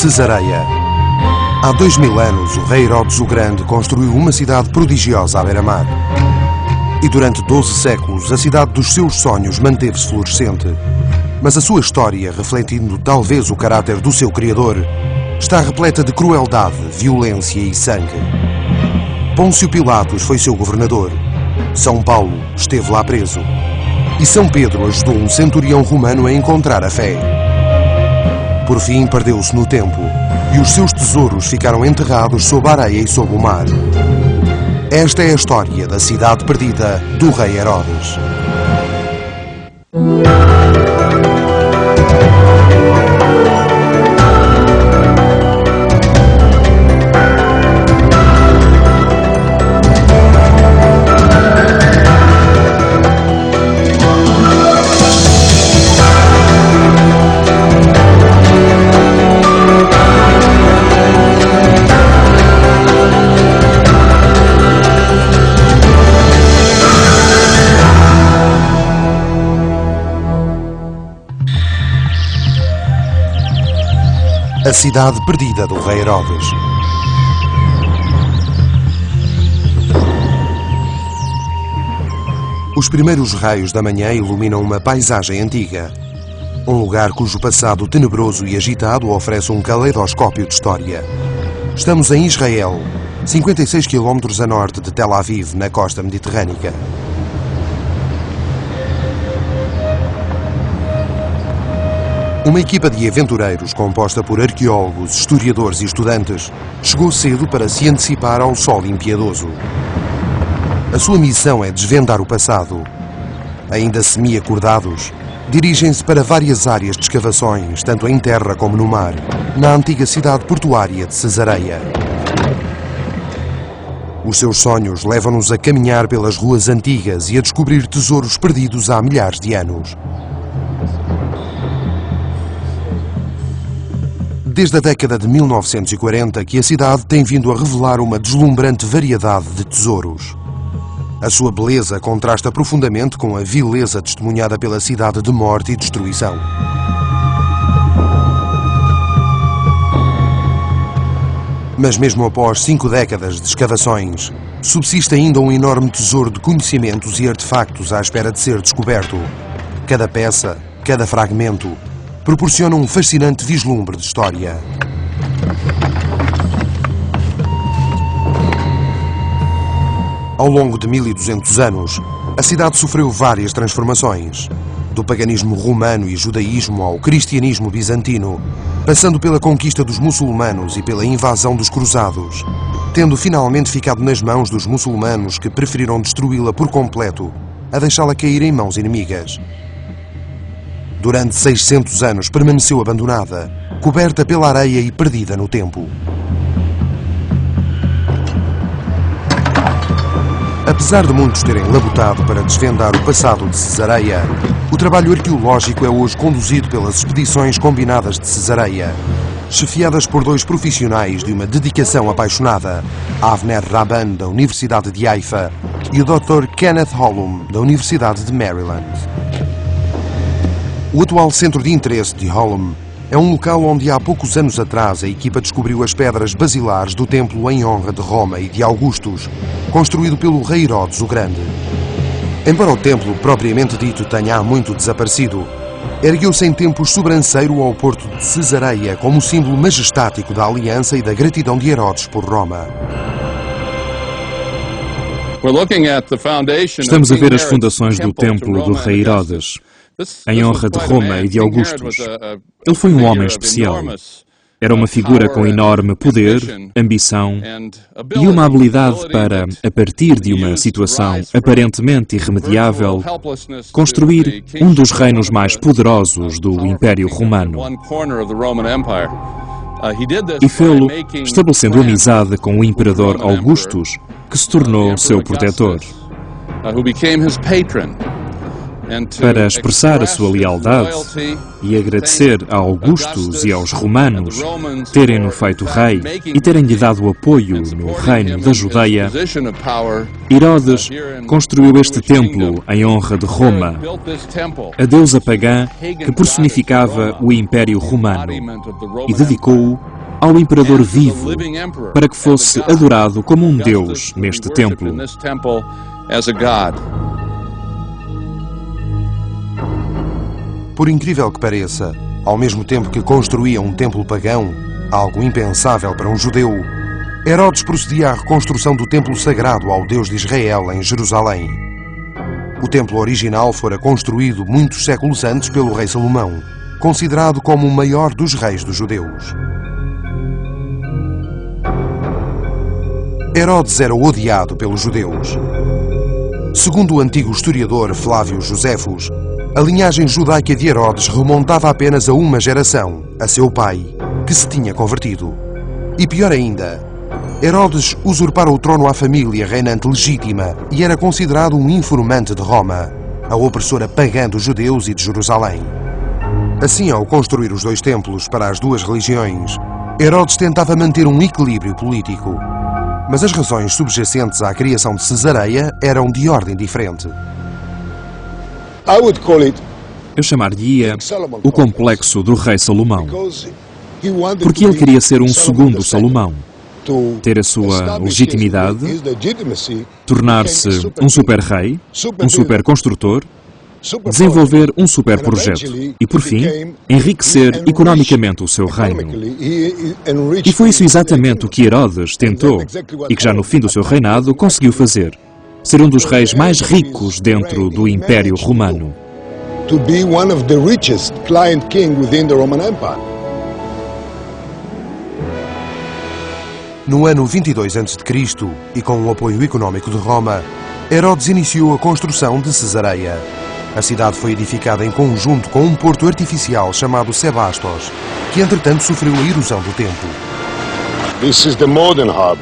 Cesareia. Há 2000 anos, o rei Herodes o Grande construiu uma cidade prodigiosa à beira-mar. E durante 12 séculos, a cidade dos seus sonhos manteve-se florescente. Mas a sua história, refletindo talvez o caráter do seu criador, está repleta de crueldade, violência e sangue. Pôncio Pilatos foi seu governador. São Paulo esteve lá preso. E São Pedro ajudou um centurião romano a encontrar a fé. Por fim, perdeu-se no tempo, e os seus tesouros ficaram enterrados sob a areia e sob o mar. Esta é a história da cidade perdida do rei Herodes. A cidade perdida do rei Herodes. Os primeiros raios da manhã iluminam uma paisagem antiga. Um lugar cujo passado tenebroso e agitado oferece um caleidoscópio de história. Estamos em Israel, 56 km a norte de Tel Aviv, na costa mediterrânica. Uma equipa de aventureiros, composta por arqueólogos, historiadores e estudantes, chegou cedo para se antecipar ao sol impiedoso. A sua missão é desvendar o passado. Ainda semi-acordados, dirigem-se para várias áreas de escavações, tanto em terra como no mar, na antiga cidade portuária de Cesareia. Os seus sonhos levam-nos a caminhar pelas ruas antigas e a descobrir tesouros perdidos há milhares de anos. Desde a década de 1940 que a cidade tem vindo a revelar uma deslumbrante variedade de tesouros. A sua beleza contrasta profundamente com a vileza testemunhada pela cidade de morte e destruição. Mas mesmo após 5 décadas de escavações, subsiste ainda um enorme tesouro de conhecimentos e artefactos à espera de ser descoberto. Cada peça, cada fragmento, proporciona um fascinante vislumbre de história. Ao longo de 1200 anos, a cidade sofreu várias transformações. Do paganismo romano e judaísmo ao cristianismo bizantino, passando pela conquista dos muçulmanos e pela invasão dos cruzados, tendo finalmente ficado nas mãos dos muçulmanos que preferiram destruí-la por completo, a deixá-la cair em mãos inimigas. Durante 600 anos permaneceu abandonada, coberta pela areia e perdida no tempo. Apesar de muitos terem labutado para desvendar o passado de Cesareia, o trabalho arqueológico é hoje conduzido pelas expedições combinadas de Cesareia, chefiadas por 2 profissionais de uma dedicação apaixonada, Avner Rabban, da Universidade de Haifa, e o Dr. Kenneth Hollum, da Universidade de Maryland. O atual centro de interesse de Hollum é um local onde há poucos anos atrás a equipa descobriu as pedras basilares do templo em honra de Roma e de Augustus, construído pelo rei Herodes o Grande. Embora o templo propriamente dito tenha há muito desaparecido, ergueu-se em tempos sobranceiro ao porto de Cesareia como símbolo majestático da aliança e da gratidão de Herodes por Roma. Estamos a ver as fundações do templo do rei Herodes, em honra de Roma e de Augustus. Ele foi um homem especial. Era uma figura com enorme poder, ambição e uma habilidade para, a partir de uma situação aparentemente irremediável, construir um dos reinos mais poderosos do Império Romano. E fê-lo estabelecendo amizade com o imperador Augustus, que se tornou seu protetor. Para expressar a sua lealdade e agradecer a Augustus e aos romanos terem-no feito rei e terem-lhe dado apoio no reino da Judeia, Herodes construiu este templo em honra de Roma, a deusa pagã que personificava o Império Romano, e dedicou-o ao imperador vivo, para que fosse adorado como um Deus neste templo. Por incrível que pareça, ao mesmo tempo que construía um templo pagão, algo impensável para um judeu, Herodes procedia à reconstrução do templo sagrado ao Deus de Israel em Jerusalém. O templo original fora construído muitos séculos antes pelo rei Salomão, considerado como o maior dos reis dos judeus. Herodes era odiado pelos judeus. Segundo o antigo historiador Flávio Josefos, a linhagem judaica de Herodes remontava apenas a uma geração, a seu pai, que se tinha convertido. E pior ainda, Herodes usurpara o trono à família reinante legítima e era considerado um informante de Roma, a opressora pagã dos judeus e de Jerusalém. Assim, ao construir os dois templos para as duas religiões, Herodes tentava manter um equilíbrio político. Mas as razões subjacentes à criação de Cesareia eram de ordem diferente. Eu chamar-lhe-ia o complexo do rei Salomão, porque ele queria ser um segundo Salomão, ter a sua legitimidade, tornar-se um super-rei, um super-construtor, desenvolver um super-projeto e, por fim, enriquecer economicamente o seu reino. E foi isso exatamente o que Herodes tentou e que já no fim do seu reinado conseguiu fazer. Ser um dos reis mais ricos dentro do Império Romano. No ano 22 a.C., e com o apoio económico de Roma, Herodes iniciou a construção de Cesareia. A cidade foi edificada em conjunto com um porto artificial chamado Sebastos, que entretanto sofreu a erosão do tempo.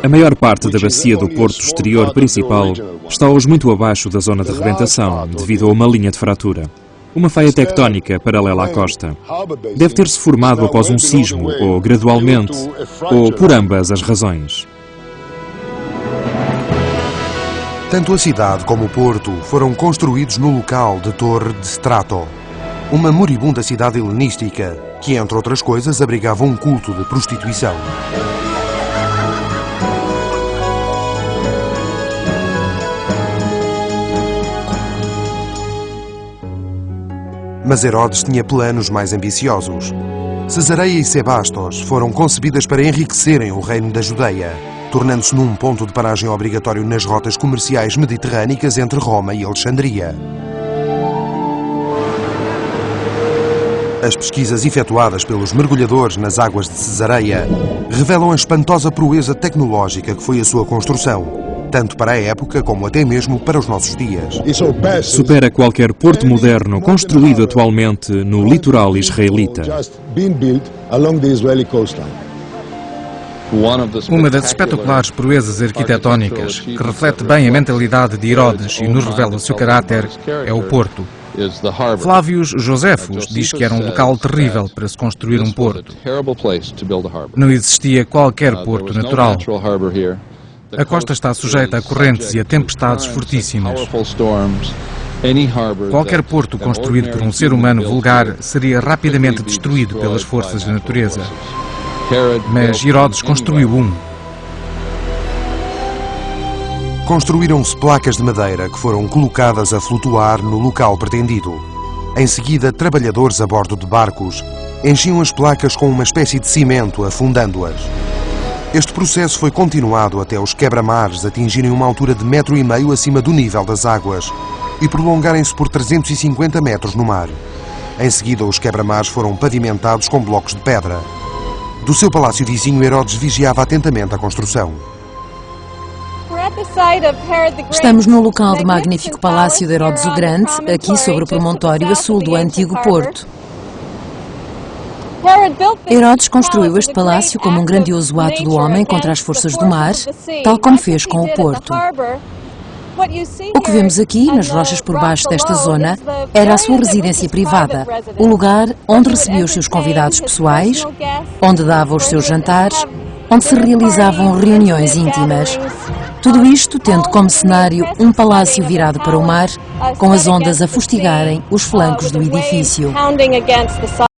A maior parte da bacia do porto exterior principal está hoje muito abaixo da zona de rebentação, devido a uma linha de fratura. Uma faia tectónica paralela à costa. Deve ter-se formado após um sismo, ou gradualmente, ou por ambas as razões. Tanto a cidade como o porto foram construídos no local de Torre de Strato, uma moribunda cidade helenística que, entre outras coisas, abrigava um culto de prostituição. Mas Herodes tinha planos mais ambiciosos. Cesareia e Sebastos foram concebidas para enriquecerem o reino da Judeia, tornando-se num ponto de paragem obrigatório nas rotas comerciais mediterrânicas entre Roma e Alexandria. As pesquisas efetuadas pelos mergulhadores nas águas de Cesareia revelam a espantosa proeza tecnológica que foi a sua construção, tanto para a época como até mesmo para os nossos dias. Supera qualquer porto moderno construído atualmente no litoral israelita. Uma das espetaculares proezas arquitetónicas que reflete bem a mentalidade de Herodes e nos revela o seu caráter é o porto. Flávio Josefos diz que era um local terrível para se construir um porto. Não existia qualquer porto natural. A costa está sujeita a correntes e a tempestades fortíssimas. Qualquer porto construído por um ser humano vulgar seria rapidamente destruído pelas forças da natureza. Mas Herodes construiu um. Construíram-se placas de madeira que foram colocadas a flutuar no local pretendido. Em seguida, trabalhadores a bordo de barcos enchiam as placas com uma espécie de cimento, afundando-as. Este processo foi continuado até os quebra-mares atingirem uma altura de 1,5 metro acima do nível das águas e prolongarem-se por 350 metros no mar. Em seguida, os quebra-mares foram pavimentados com blocos de pedra. Do seu palácio vizinho, Herodes vigiava atentamente a construção. Estamos no local do magnífico palácio de Herodes o Grande, aqui sobre o promontório a sul do antigo porto. Herodes construiu este palácio como um grandioso ato do homem contra as forças do mar, tal como fez com o porto. O que vemos aqui, nas rochas por baixo desta zona, era a sua residência privada, o lugar onde recebia os seus convidados pessoais, onde dava os seus jantares, onde se realizavam reuniões íntimas. Tudo isto tendo como cenário um palácio virado para o mar, com as ondas a fustigarem os flancos do edifício.